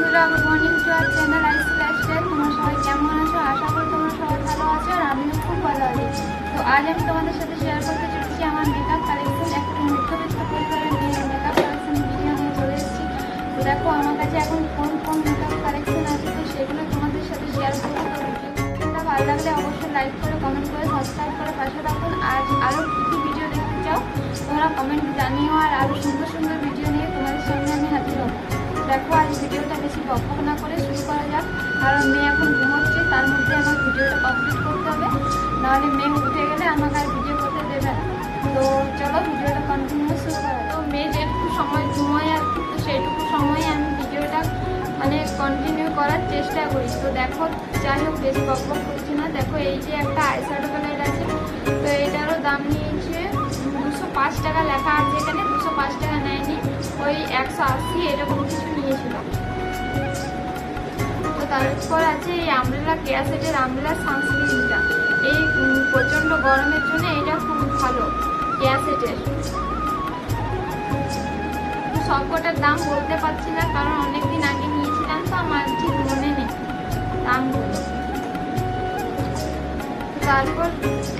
বন্ধুরা, good morning to our channel IC lifestyle. তোমরা সবাই কেমন আছো? আশা করি তোমরা সবাই ভালো আছো আর আমিও খুব ভালো আছি। তো আজ আমি তোমাদের সাথে শেয়ার করতে চলেছি আমার মেকআপ কালেকশন। একটু মধ্যবিত্ত পরিবারের মেয়ের মেকআপ কালেকশন ভিডিও নিয়ে চলে এসেছি। তো দেখো আমার কাছে এখন কোন কোন মেকআপ কালেকশন আছে, তো সেগুলো তোমাদের সাথে শেয়ার করবো। তো ভিডিওটা ভালো লাগলে অবশ্যই লাইক করে, কমেন্ট করে, সাবস্ক্রাইব করে পাশে রাখুন। আর আরও কী কী ভিডিও দেখতে চাও তোমরা কমেন্ট জানিও, আর আরও সুন্দর সুন্দর ভিডিও নিয়ে তোমাদের সামনে আমি হাজির হবো। দেখো আজ ভিডিওটা বেশি বকবক না করে শুরু করা যাক, কারণ মেয়ে এখন ঘুমোচ্ছে, তার মধ্যে আমার ভিডিওটা কমপ্লিট করতে হবে, নাহলে মেয়ে উঠে গেলে আমাকে আর ভিডিও করতে দেবে না। তো চলো ভিডিওটা কন্টিনিউ শুরু করা। তো মেয়ে যেটুকু সময় ঘুমোয় আর তো সেইটুকু সময়ে আমি ভিডিওটা কন্টিনিউ করার চেষ্টা করি। তো দেখো যাই হোক বেশি বকবক করছি না। দেখো এই যে একটা আইশ্যাডো কালার আছে, তো এটারও দাম নিয়েছে 205 টাকা, লেখা আছে এখানে 205 টাকা নেয়নি, ওই 180 এরকম কিছু নিয়েছিল। তো তারপর আছে এই আমব্রেলা কেয়া সেটের আমব্রেলা সানস্ক্রিনটা। এই প্রচণ্ড গরমের জন্য এটা খুব ভালো কেয়া সেটের। সবকটার দাম বলতে পারছি না, কারণ অনেকদিন আগে নিয়েছিলাম তো আমার ঠিক মনে নেই দামগুলো। তারপর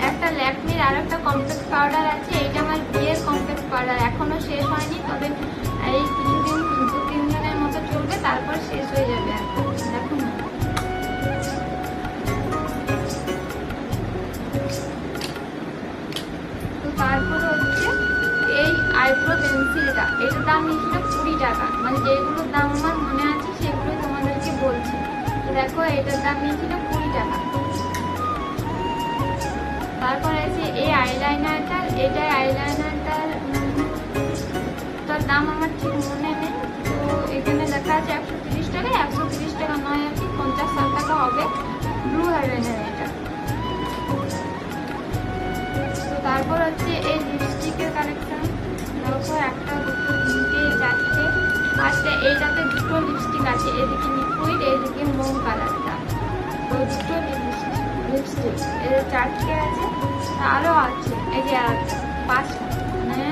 একটা ল্যাকমির আর একটা কমপ্যাক্ট পাউডার আছে, এইটা আমার বিয়ের কমপ্যাক্ট পাউডার, এখনো শেষ হয়নি, তবে এই কিছুদিন 2-3 দিনের মতো চলবে, তারপর শেষ হয়ে যাবে। আর দেখো না, তো তারপর হচ্ছে এই আইব্রো পেন্সিলটা, এটার দাম নিয়েছিল 20 টাকা, মানে যেগুলোর দাম আমার মনে আছে সেগুলো তোমাদেরকে বলছি। তো দেখো এটার দাম নিয়েছিল 20 টাকা। তারপর আছে এই আইলাইনারটার, এটা আইলাইনারটার তার দাম আমার ঠিক মনে নেই। তো এখানে লেখা আছে 130 টাকা, 130 টাকা নয় আর কি, 50-60 টাকা হবে ব্লু আইলাইনার এটা। তো তারপর হচ্ছে এই লিপস্টিকের কালেকশন। দেখো 1, 2, 3, 4, 5টা, এইটাতে 2টো লিপস্টিক আছে, এদিকে লিকুইড, এদিকে মোম কালারটা। তো 2টো লিপস্টিক, এর 4টে আছে, আরও আছে এই যে 5টা, মানে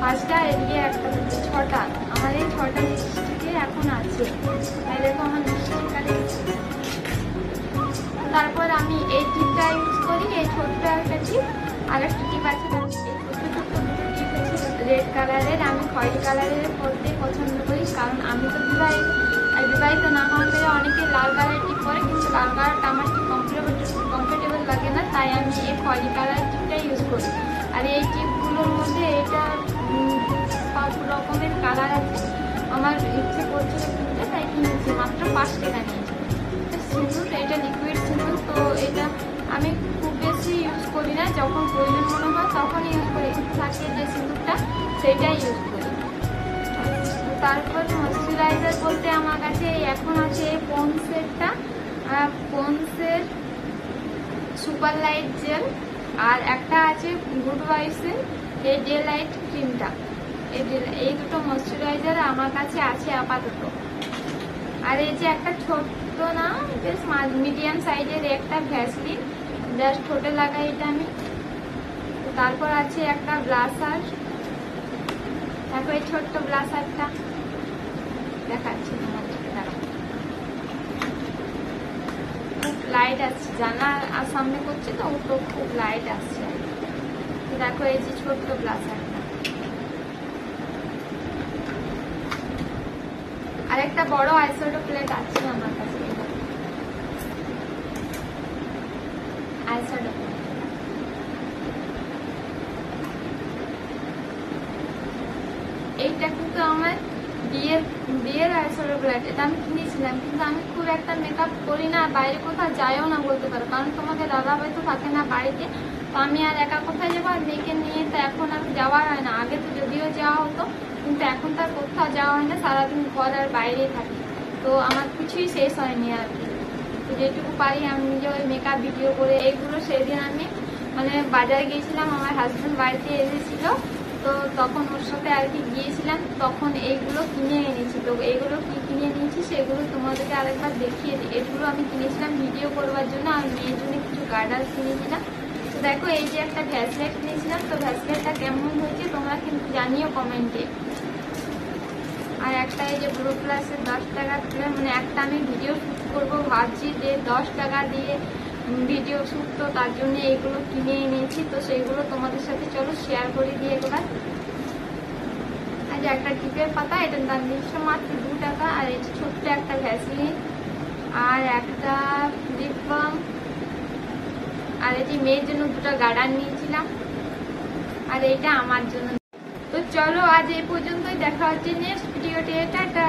5টা, এদিকে একটা, 6টা। আমার এই 6টা লিপস্টিকে এখন আছে। তাই দেখো আমার লিপস্টিক কালেকশন। তারপর আমি এই টিপটা ইউজ করি, এই ছোট্ট একটা টিপ, আর একটা টিপ আছে, এই ছোট্ট ছোট্ট দুটো টিপ আছে রেড কালারের। আমি খয়েরি কালারের পরতে পছন্দ করি, কারণ আমি তো বিবাহিত না হওয়া থেকে অনেকে লাল কালারের টিপ পরে, কিন্তু লাল কালারটা আমার ঠিক কমফোর্টেবল লাগে না, তাই আমি এই খয়েরি কালারের টিপটা ইউজ করি। আর এই টিপগুলোর মধ্যে এটা সব রকমের কালার আছে, আমার ইচ্ছে করছিল কিনতে, তাই কিনেছি, মাত্র 5 টাকা নিয়েছি। সিঁদুর, এটা লিকুইড সিঁদুর, তো এটা আমি খুব বেশি ইউজ করি না, যখন প্রয়োজন মনে হয় তখন ইউজ করি, থাকে যে সিঁদুরটা সেটাই ইউজ করি। তারপর ময়শ্চারাইজার বলতে আমার কাছে এখন আছে এই পন্ডসেরটা, পন্ডসের সুপার লাইট জেল, আর একটা আছে গুড ভাইবসের এই ডে লাইট ক্রিমটা। এই দুটো ময়শ্চারাইজার আমার কাছে আছে আপাতত। আর এই যে একটা ছোট্ট না, বেশ মিডিয়াম সাইজের একটা ভ্যাসলিন, জাস্ট ঠোঁটে লাগাই এটা আমি। তারপর আছে একটা ব্লাশার, দেখো এই ছোট্ট ব্লাশারটা দেখাচ্ছি তোমাদের, খুব লাইট আসছে, জানা আর সামনে করছে তো খুব লাইট আসছে। দেখো এই যে ছোট্ট ব্লাশারটা। আর একটা বড় আইশ্যাডো প্লেট আছে আমার কাছে, আইশ্যাডো প্লেট। এইটা কিন্তু আমার বিয়ের আইশ্যাডো প্লেট, এটা আমি কিনেছিলাম, কিন্তু আমি খুব একটা মেকআপ করি না, বাইরে কোথাও যাইও না বলতে পারো, কারণ তোমাদের দাদা ভাই তো থাকে না বাড়িতে, তো আমি আর একা কোথায় যাবো, আর মেয়েকে নিয়ে তো এখন আর যাওয়া হয় না। আগে তো যদিও যাওয়া হতো, কিন্তু এখন তার কোথাও যাওয়া হয় না, সারাদিন ঘর আর বাইরেই থাকি, তো আমার কিছুই শেষ হয়নি আর কি। তো যেটুকু পারি আমি নিজে ওই মেকআপ ভিডিও করে এইগুলো, সেদিন আমি বাজারে গিয়েছিলাম, আমার হাজব্যান্ড বাড়িতে এসেছিল, তো তখন ওর সাথে আর কি গিয়েছিলাম, তখন এইগুলো কিনে এনেছি। তো এইগুলো কি কিনে নিয়েছি সেগুলো তোমাদেরকে আরেকবার দেখিয়ে দিই। এগুলো আমি কিনেছিলাম ভিডিও করবার জন্য, আর মেয়ের জন্য কিছু গার্ডার কিনেছিলাম। তো দেখো এই যে একটা ভ্যাসলেট কিনেছিলাম, তো ভ্যাসলেটটা কেমন হয়েছে তোমরা কিন্তু জানিও কমেন্টে। আর একটা এই যে ব্রো প্লাসের 10 টাকা মানে একটা আমি ভিডিও শ্যুট করবো ভাবছি যে 10 টাকা দিয়ে ভিডিও শ্যুট, তো তার জন্য এইগুলো কিনে এনেছি। তো সেইগুলো তোমাদের সাথে চলো শেয়ার করে দিয়ে একবার। আর যে একটা টিপের পাতা, এটার দাম নিচ্ছে মাত্র 2 টাকা। আর এই ছোট্ট একটা ভ্যাসলিন আর একটা লিপ বাম, আর এই যে মেয়ের জন্য 2টা গার্ডার নিয়েছিলাম, আর এইটা আমার জন্য। তো চলো আজ এই পর্যন্তই, দেখা হচ্ছে নেক্সট ভিডিওতে, টাটা।